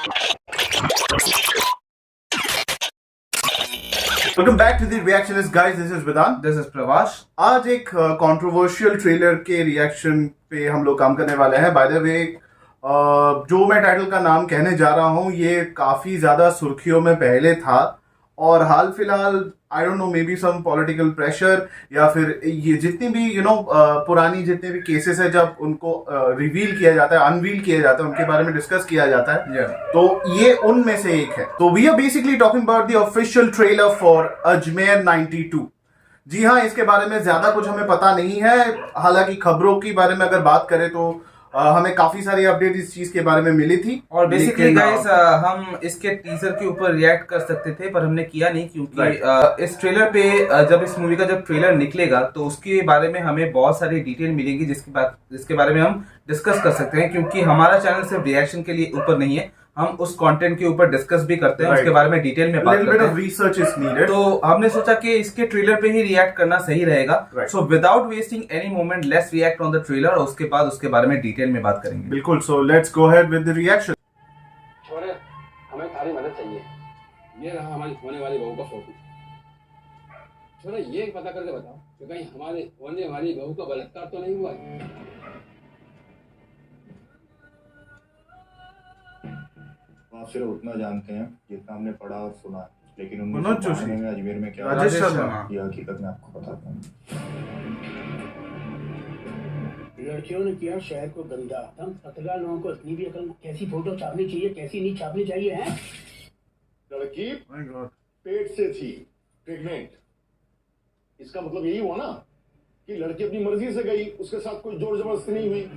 Welcome back to the Reactionist guys, this is Vedant, this is Pravas. आज एक controversial trailer के reaction पे हम लोग काम करने वाले हैं। बाय द वे, जो मैं टाइटल का नाम कहने जा रहा हूँ ये काफी ज्यादा सुर्खियों में पहले था और हाल फिलहाल I don't know, maybe some political pressure या फिर ये जितनी भी पुरानी जितने भी केसेस है जब उनको रिवील किया जाता है, अनवील किया जाता है, उनके बारे में डिस्कस किया जाता है। तो ये उनमें से एक है। तो we are basically talking about the official trailer for Ajmer 92। जी हाँ, इसके बारे में ज्यादा कुछ हमें पता नहीं है। हालांकि खबरों के बारे में अगर बात करें तो हमें काफी सारी अपडेट इस चीज के बारे में मिली थी। और बेसिकली गाइस, हम इसके टीजर के ऊपर रिएक्ट कर सकते थे पर हमने किया नहीं, क्योंकि इस ट्रेलर पे जब इस मूवी का जब ट्रेलर निकलेगा तो उसके बारे में हमें बहुत सारी डिटेल मिलेंगी जिसके बारे में हम डिस्कस कर सकते हैं, क्योंकि हमारा चैनल सिर्फ रिएक्शन के लिए ऊपर नहीं है, हम उस कंटेंट के ऊपर डिस्कस भी करते हैं, उसके बारे में डिटेल में बात करते हैं। Research is needed. तो हमने सोचा कि इसके ट्रेलर पे ही रिएक्ट करना सही रहेगा। So without wasting any moment, let's react on the trailer और उसके बाद उसके बारे में डिटेल में बात करेंगे। बिल्कुल, so let's go ahead with the reaction. छोरे, हमें तुम्हारी मदद चाहिए। ये रहा हमारी होने वाली बहू का फोटो। छोरे, ये पता करके बताओ कि कहीं हमारे होने वाली बहू का बलात्कार तो नहीं हुआ। आप सिर्फ उतना जानते हैं जितना हमने पढ़ा और सुना है, लेकिन मनोज उन्नीस जोशी, में अजमेर में क्या राजेश शर्मा, ये हकीकत मैं आपको बताता हूँ। लड़कियों ने किया शहर को गंदा। हम पत्रकार लोगों को इतनी भी अकल, कैसी फोटो छापनी चाहिए कैसी नहीं छापनी चाहिए है। लड़की माय गॉड, पेट से थी, प्रेग्नेंट। इसका मतलब यही हुआ ना कि लड़की अपनी मर्जी से गई, उसके साथ कोई जोर जबरदस्ती नहीं हुई।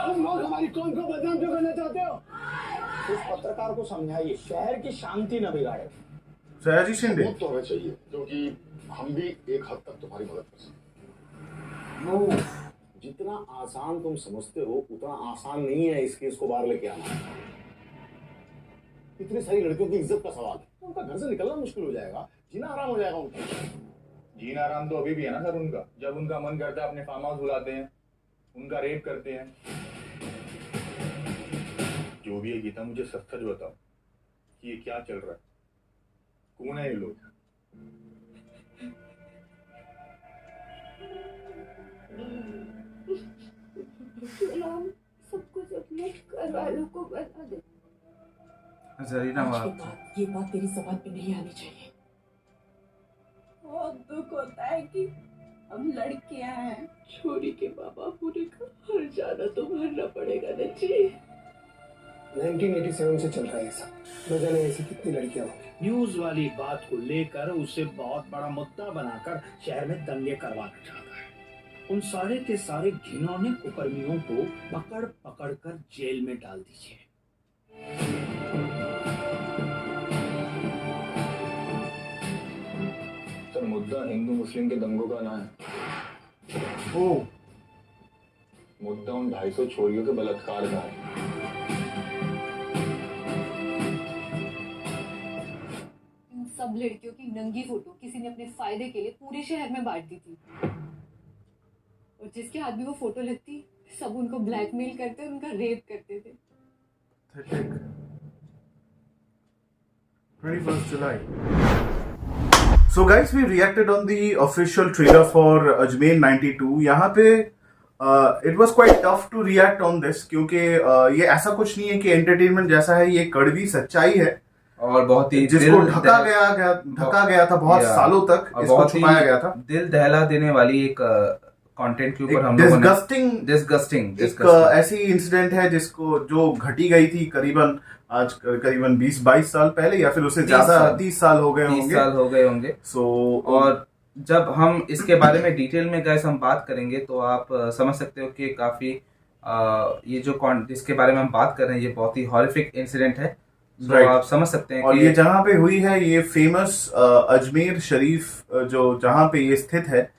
तुम लोग हमारी कौम को बदनाम क्यों करना चाहते हो? उस पत्रकार को समझाइए, शहर की शांति न बिगाड़े। सयाजी शिंदे सबूत तो हमें चाहिए, क्योंकि हम भी एक हद तक तुम्हारी मदद कर सकते हैं। जितना आसान तुम समझते हो उतना आसान नहीं है इस केस को बाहर लेके आना। इतनी सारी लड़कियों की इज्जत का सवाल है, उनका घर से निकलना मुश्किल हो जाएगा, जीना आराम हो जाएगा उनका। जीना आराम तो अभी भी है ना सर उनका। जब उनका मन करता है अपने फार्म हाउस बुलाते हैं, उनका रेप करते हैं। जो भी है गीता, मुझे सच सच बताओ कि ये क्या चल रहा है, कौन है ये लोग? सब कुछ अपने घर वालों को बता दे। जरीना ये बात तेरी जबान पे नहीं आनी चाहिए। बहुत दुख होता है कि हम लड़कियां हैं। छोरी के बाबा पूरे का हर जाना तो भरना पड़ेगा ना जी। 1987 से चल रहा है सब। न जाने ऐसी कितनी लड़कियां होंगी। न्यूज वाली बात को लेकर उसे बहुत बड़ा मुद्दा बनाकर शहर में दंगे करवाना चाहता है। उन सारे के सारे घिनौने कुकर्मियों को पकड़ पकड़ कर जेल में डाल दीजिए। सर, मुद्दा हिंदू मुस्लिम के दंगों का ना है। ओ मुद्दा उन 250 छोरियों के बलात्कार का है। इन सब लड़कियों की नंगी फोटो किसी ने अपने फायदे के लिए पूरे शहर में बांट दी थी, और जिसके हाथ में वो फोटो लगती सब उनको ब्लैकमेल करते, उनका रेप करते थे। 21st July. So guys, we reacted on the official trailer for Ajmer 92. यहाँ पे it was quite tough to react on this, क्योंकि ये ऐसा कुछ नहीं है कि एंटरटेनमेंट जैसा है, ये कड़वी सच्चाई है और बहुत ही जिसको ढका गया था बहुत सालों तक, इसको छुपाया गया था। दिल दहला देने वाली एक कंटेंट के ऊपर हम लोगों ने डिस्गस्टिंग ऐसी इंसिडेंट है जिसको जो घटी गई थी करीबन 20-22 साल पहले, या फिर उससे ज्यादा 30 साल हो गए होंगे। सो और जब हम इसके बारे में डिटेल में गाइस हम बात करेंगे तो आप समझ सकते हो कि काफी ये जो जिसके बारे में हम बात कर रहे हैं ये बहुत ही हॉरिफिक इंसिडेंट है। तो आप समझ सकते हैं और ये जहाँ पे हुई है, ये फेमस अजमेर शरीफ जो जहाँ पे ये स्थित है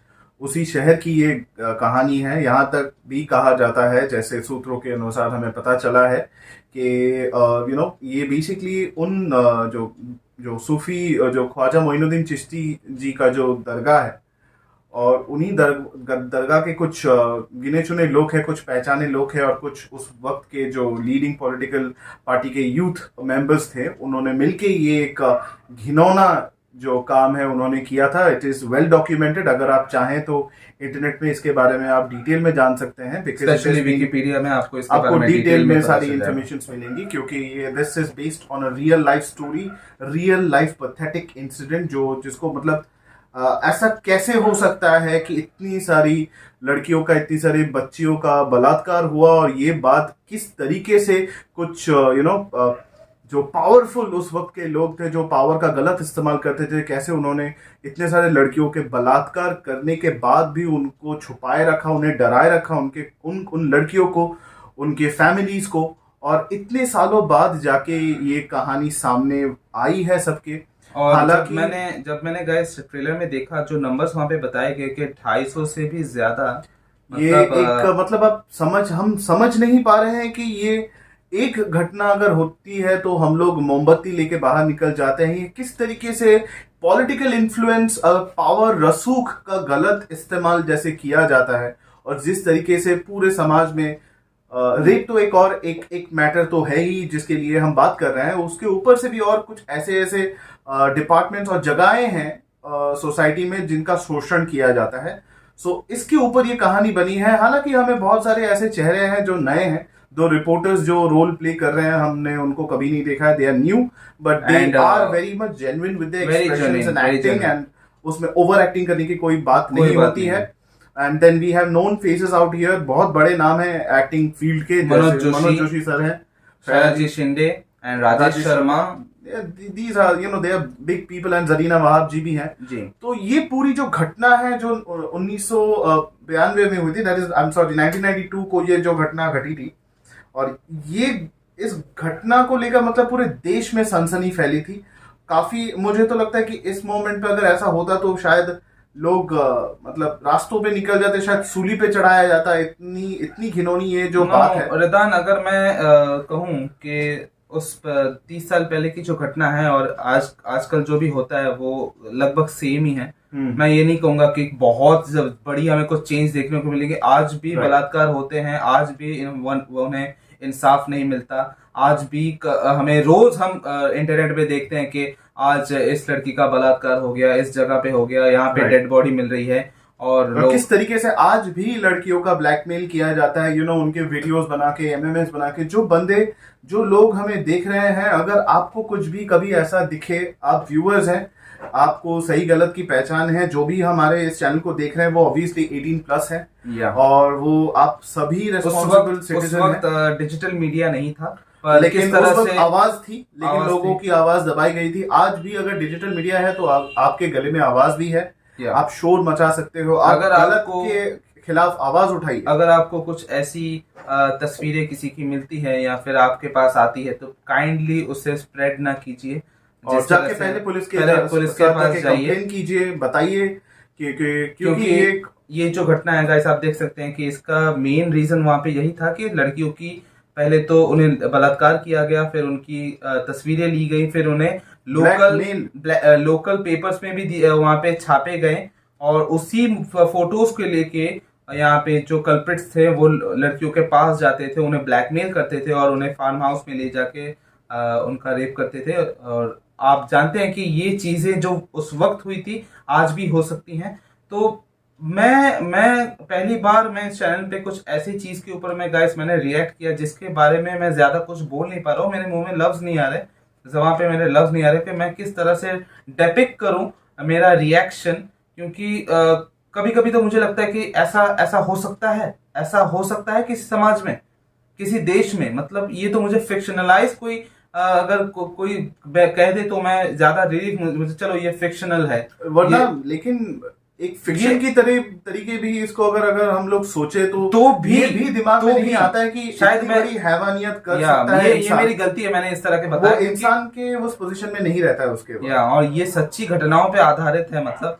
उसी शहर की ये कहानी है। यहाँ तक भी कहा जाता है, जैसे सूत्रों के अनुसार हमें पता चला है कि ये बेसिकली उन जो सूफी जो ख्वाजा मोइनुद्दीन चिश्ती जी का जो दरगाह है और उन्हीं दरगाह के कुछ गिने चुने लोग हैं, कुछ पहचाने लोग हैं और कुछ उस वक्त के जो लीडिंग पॉलिटिकल पार्टी के यूथ मेंबर्स थे, उन्होंने मिलके ये एक घिनौना जो काम है उन्होंने किया था। It is well documented. अगर आप चाहें तो इंटरनेट में इसके बारे में आप डिटेल में जान सकते हैं, स्पेशली विकिपीडिया में आपको डिटेल में सारी इंफॉर्मेशन मिलेंगी, क्योंकि ये this is based on a real life story, real life pathetic incident, जो जिसको मतलब ऐसा कैसे हो सकता है कि इतनी सारी लड़कियों का, इतनी सारी बच्चियों का बलात्कार हुआ, और ये बात किस तरीके से कुछ जो पावरफुल उस वक्त के लोग थे, जो पावर का गलत इस्तेमाल करते थे, कैसे उन्होंने इतने सारे लड़कियों के बलात्कार करने के बाद भी उनको छुपाए रखा, उन्हें डराए रखा, उन लड़कियों को, उनके फैमिलीज को, और इतने सालों बाद जाके ये कहानी सामने आई है सबके। और हालांकि जब मैंने गाइस ट्रेलर में देखा, जो नंबर्स वहां पे बताए गए कि 250 से भी ज्यादा, ये एक मतलब हम समझ नहीं पा रहे हैं कि ये एक घटना अगर होती है तो हम लोग मोमबत्ती लेके बाहर निकल जाते हैं। ये किस तरीके से पॉलिटिकल इन्फ्लुएंस, पावर रसूख का गलत इस्तेमाल जैसे किया जाता है, और जिस तरीके से पूरे समाज में रेप तो एक मैटर तो है ही जिसके लिए हम बात कर रहे हैं, उसके ऊपर से भी और कुछ ऐसे डिपार्टमेंट्स और जगहें हैं सोसाइटी में जिनका शोषण किया जाता है। सो इसके ऊपर ये कहानी बनी है। हालांकि हमें बहुत सारे ऐसे चेहरे हैं जो नए हैं, दो रिपोर्टर्स जो रोल प्ले कर रहे हैं, हमने उनको कभी नहीं देखा है। They are new but they are very much genuine with the expressions and acting, and उसमें ओवर एक्टिंग करने की कोई बात नहीं होती है। And then we have known faces out here, बहुत बड़े नाम है एक्टिंग फील्ड के, जैसे मनोज जोशी सर हैं, Sharad Shinde and Rajesh Sharma. These are, they are big people, and Zarina Wahab ji भी हैं जी। तो ये पूरी जो घटना है जो 1992 में हुई थी, that is I am sorry 1992 को ये जो घटना घटी थी, और ये इस घटना को लेकर मतलब पूरे देश में सनसनी फैली थी काफी। मुझे तो लगता है कि इस मोमेंट पे अगर ऐसा होता तो शायद लोग मतलब रास्तों पे निकल जाते, शायद सूली पे चढ़ाया जाता। इतनी घिनौनी ये जो बात है। रिदान, अगर मैं कहूँ कि उस 30 साल पहले की जो घटना है और आजकल जो भी होता है वो लगभग सेम ही है। मैं ये नहीं कहूंगा कि बहुत बड़ी हमें कुछ चेंज देखने को मिलेगी। आज भी बलात्कार होते हैं, आज भी उन्हें इंसाफ नहीं मिलता। आज भी हमें रोज हम इंटरनेट पे देखते हैं कि आज इस लड़की का बलात्कार हो गया, इस जगह पे हो गया, यहाँ पे डेड बॉडी मिल रही है। और किस तरीके से आज भी लड़कियों का ब्लैकमेल किया जाता है, उनके वीडियोस बना के, एमएमएस बना के। जो लोग हमें देख रहे हैं, अगर आपको कुछ भी कभी ऐसा दिखे, आप व्यूअर्स हैं, आपको सही गलत की पहचान है, जो भी हमारे इस चैनल को देख रहे हैं वो ऑब्वियसली 18+ है, और वो आप सभी रिस्पॉन्सिबल सिटीजन हैं। उस वक्त डिजिटल मीडिया नहीं था, लेकिन उस वक्त आवाज थी, लेकिन लोगों की आवाज दबाई गई थी। आज भी अगर डिजिटल मीडिया है तो आपके गले में आवाज भी है, आप शोर मचा सकते हो, अगर आपको के खिलाफ आवाज उठाइए। अगर आपको कुछ ऐसी तस्वीरें किसी की मिलती है या फिर आपके पास आती है तो काइंडली उसे स्प्रेड ना कीजिए, और जाके पहले पुलिस के पास कंप्लेन कीजिए, बताइए क्योंकि ये जो घटना है गाइस, आप देख सकते हैं कि इसका मेन रीजन वहां पे यही था कि लड़कियों की पहले तो उन्हें बलात्कार किया गया, फिर उनकी तस्वीरें ली गई, फिर उन्हें लोकल पेपर्स में भी वहां पे छापे गए, और उसी फोटोज को लेके यहाँ पे जो कल्प्रिट्स थे वो लड़कियों के पास जाते थे, उन्हें ब्लैकमेल करते थे और उन्हें फार्म हाउस में ले जाके उनका रेप करते थे। और आप जानते हैं कि ये चीजें जो उस वक्त हुई थी आज भी हो सकती हैं। तो मैं पहली बार मैं इस चैनल पे कुछ ऐसी चीज के ऊपर मैंने रिएक्ट किया जिसके बारे में मैं ज्यादा कुछ बोल नहीं पा रहा हूँ, मेरे मुंह में लफ्ज नहीं आ रहे, जबान पे मेरे लफ्ज नहीं आ रहे कि मैं किस तरह से डेपिक्ट करूं मेरा रिएक्शन, क्योंकि कभी कभी तो मुझे लगता है कि ऐसा हो सकता है किसी समाज में, किसी देश में। मतलब ये तो मुझे फिक्शनलाइज कोई अगर कोई कह दे तो मैं ज्यादा रिलीफ, मुझे चलो ये फिक्शनल है, वरना लेकिन एक फिक्शन की तरीके भी इसको अगर हम लोग सोचे तो भी दिमाग में नहीं आता है कि शायद बड़ी हैवानियत कर सकता है। ये मेरी गलती है, मैंने इस तरह के बताया। वो इंसान के उस पोजीशन में नहीं रहता है उसके बाद। और ये सच्ची घटनाओं पे आधारित है। मतलब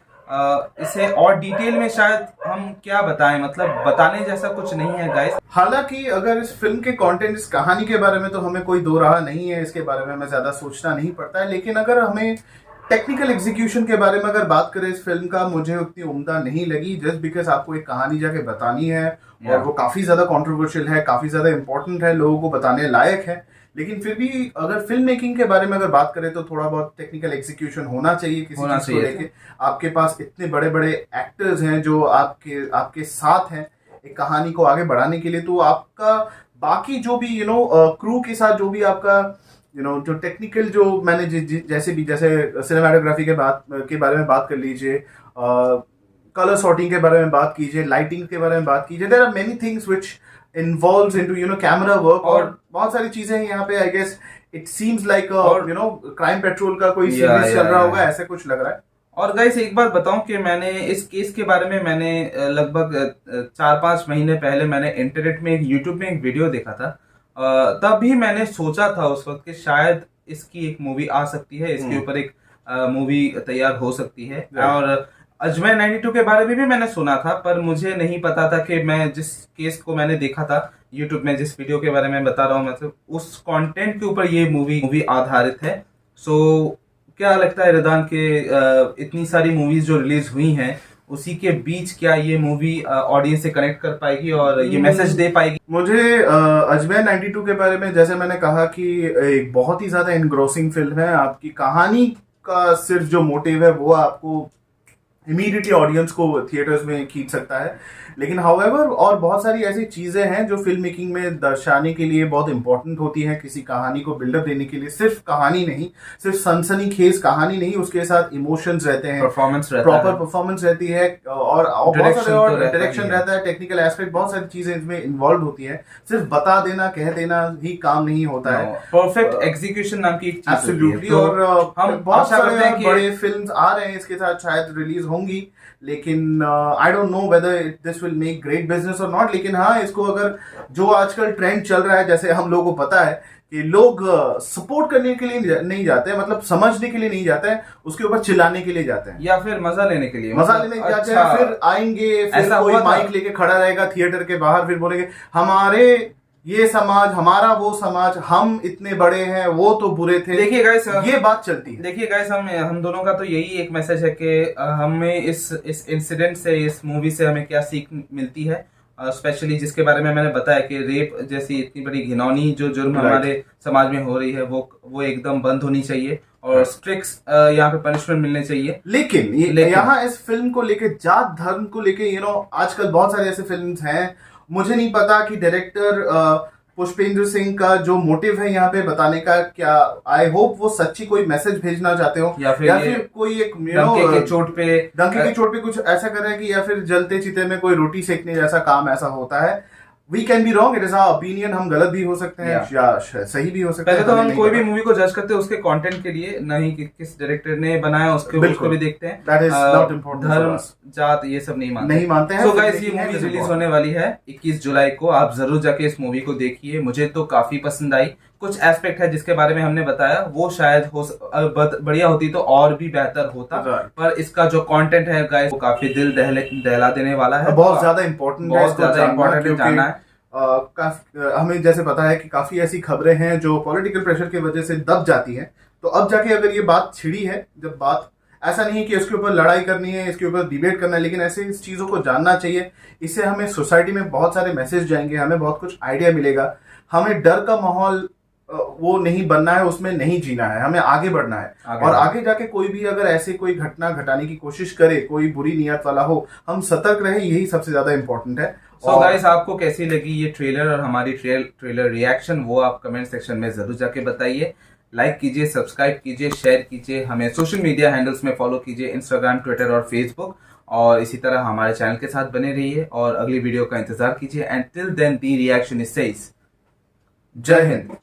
इसे और डिटेल में शायद हम क्या बताएं, मतलब बताने जैसा कुछ नहीं है गाइस। हालांकि अगर इस फिल्म के कंटेंट, इस कहानी के बारे में तो हमें कोई दो राह नहीं है, इसके बारे में हमें ज्यादा सोचना नहीं पड़ता है। लेकिन अगर हमें टेक्निकल एग्जीक्यूशन के बारे में अगर बात करें इस फिल्म का, मुझे उतनी उम्दा नहीं लगी, जस्ट बिकॉज आपको एक कहानी जाके बतानी है और वो काफी ज्यादा कंट्रोवर्शियल है, काफी ज्यादा इंपॉर्टेंट है, लोगों को बताने लायक है। लेकिन फिर भी अगर फिल्म मेकिंग के बारे में अगर बात करें तो थोड़ा बहुत टेक्निकल एग्जीक्यूशन होना चाहिए किसी चीज को लेके। आपके पास इतने बड़े बड़े एक्टर्स हैं जो आपके आपके साथ हैं एक कहानी को आगे बढ़ाने के लिए, तो आपका बाकी जो भी क्रू के साथ जो भी आपका जो टेक्निकल जो मैंने जैसे सिनेमाटोग्राफी के बारे में बात कर लीजिए, कलर सॉर्टिंग के बारे में बात कीजिए, लाइटिंग के बारे में बात कीजिए, there are many things which involves into camera work और बहुत सारी चीजें हैं यहाँ पे। I guess it seems like Crime Patrol का कोई सीरीज चल रहा होगा, ऐसे कुछ लग रहा है। और गाइस एक बात बताऊं कि मैंने इस केस के बारे में मैंने लगभग 4-5 महीने पहले मैंने इंटरनेट में यूट्यूब में एक वीडियो देखा था। तब भी मैंने सोचा था उस वक्त कि शायद इसकी एक मूवी आ सकती है, इसके ऊपर एक मूवी तैयार हो सकती है। और अजमेर 92 के बारे में भी मैंने सुना था, पर मुझे नहीं पता था कि मैं जिस केस को मैंने देखा था यूट्यूब में, जिस वीडियो के बारे में बता रहा हूँ, मतलब उस कंटेंट के ऊपर ये मूवी आधारित है। सो क्या लगता है रिदान के इतनी सारी मूवीज जो रिलीज हुई हैं उसी के बीच क्या ये मूवी ऑडियंस से कनेक्ट कर पाएगी और ये मैसेज दे पाएगी? मुझे अजमेर 92 के बारे में जैसे मैंने कहा कि एक बहुत ही ज्यादा एनग्रोसिंग फिल्म है। आपकी कहानी का सिर्फ जो मोटिव है वो आपको इमीडिएटली ऑडियंस को थिएटर्स में खींच सकता है, लेकिन हाउएवर और बहुत सारी ऐसी चीजें हैं जो फिल्म मेकिंग में दर्शाने के लिए बहुत इंपॉर्टेंट होती हैं। किसी कहानी को बिल्डअप देने के लिए सिर्फ कहानी नहीं, सिर्फ सनसनीखेज कहानी नहीं, उसके साथ इमोशंस रहते हैं, परफॉर्मेंस रहता प्रॉपर है, परफॉर्मेंस रहती है और बहुत सारे और डायरेक्शन रहता है, टेक्निकल एस्पेक्ट, बहुत सारी चीजें इसमें इन्वॉल्व होती है। सिर्फ बता देना कह देना ही काम नहीं होता है, परफेक्ट एग्जीक्यूशन नाम की एक चीज एब्सोल्युटली। और हम बहुत सारे बड़े फिल्म्स आ रहे हैं इसके साथ, शायद रिलीज होंगी, लेकिन आई don't know whether this will make great business और नॉट। लेकिन हाँ, इसको अगर जो आजकल ट्रेंड चल रहा है, जैसे हम लोगों को पता है कि लोग सपोर्ट करने के लिए नहीं जाते हैं, मतलब समझने के लिए नहीं जाते हैं, उसके ऊपर चिल्लाने के लिए जाते हैं या फिर मजा लेने के लिए, मजा लेने जाते हैं। फिर आएंगे, फिर कोई माइक लेके खड़ा रहेगा थिएटर के बाहर, फिर बोलेंगे हमारे ये समाज, हमारा वो समाज, हम इतने बड़े हैं, वो तो बुरे थे। देखिए गाइस, ये बात चलती है। देखिए गाइस, हम दोनों का तो यही एक मैसेज है कि हमें इस इंसिडेंट से, इस मूवी से हमें क्या सीख मिलती है, स्पेशली जिसके बारे में मैंने बताया कि रेप जैसी इतनी बड़ी घिनौनी जो जुर्म हमारे समाज में हो रही है वो एकदम बंद होनी चाहिए और स्ट्रिक्ट यहाँ पे पनिशमेंट मिलने चाहिए। लेकिन यहाँ इस फिल्म को लेके, जात धर्म को लेके आजकल बहुत सारे ऐसे फिल्म्स हैं, मुझे नहीं पता कि डायरेक्टर पुष्पेंद्र सिंह का जो मोटिव है यहाँ पे बताने का, क्या आई होप वो सच्ची कोई मैसेज भेजना चाहते हो या फिर कोई एक डंके के चोट पे कुछ ऐसा कर रहे हैं कि, या फिर जलते चिते में कोई रोटी सेकने जैसा काम ऐसा होता है। We can be wrong, it is our opinion, हम गलत भी हो सकते हैं या सही भी हो सकते हैं। पहले तो हम कोई भी मूवी को जज करते हैं उसके कंटेंट के लिए, नहीं कि किस डायरेक्टर ने बनाया उसको भी देखते हैं। That is not important. धर्म जात ये सब नहीं मानते हैं। सो गाइस, ये मूवी रिलीज होने वाली है 21 जुलाई को, आप जरूर जाके इस मूवी को देखिए। मुझे तो काफी पसंद आई। कुछ एस्पेक्ट है जिसके बारे में हमने बताया वो शायद बढ़िया होती तो और भी बेहतर होता, पर इसका जो कंटेंट है गाइस वो काफी दिल दहला देने वाला है, बहुत ज्यादा इंपॉर्टेंट है जानना है। हमें जैसे पता है कि काफी ऐसी खबरें हैं जो पॉलिटिकल प्रेशर की वजह से दब जाती हैं, तो अब जाके अगर ये बात छिड़ी है, जब बात ऐसा नहीं है कि इसके ऊपर लड़ाई करनी है, इसके ऊपर डिबेट करना है, लेकिन ऐसे इस चीजों को जानना चाहिए। इससे हमें सोसाइटी में बहुत सारे मैसेज जाएंगे, हमें बहुत कुछ आइडिया मिलेगा। हमें डर का माहौल वो नहीं बनना है, उसमें नहीं जीना है, हमें आगे बढ़ना है। और आगे जाके कोई भी अगर ऐसे कोई घटना घटाने की कोशिश करे, कोई बुरी नियत वाला हो, हम सतर्क रहे, यही सबसे ज्यादा इंपॉर्टेंट है। सो गाइस, आपको कैसी लगी ये ट्रेलर और हमारी ट्रेलर रिएक्शन, वो आप कमेंट सेक्शन में जरूर जाके बताइए। लाइक कीजिए, सब्सक्राइब कीजिए, शेयर कीजिए, हमें सोशल मीडिया हैंडल्स में फॉलो कीजिए, इंस्टाग्राम, ट्विटर और फेसबुक, और इसी तरह हमारे चैनल के साथ बने रहिए और अगली वीडियो का इंतजार कीजिए। And till then the reaction is says, जय हिंद।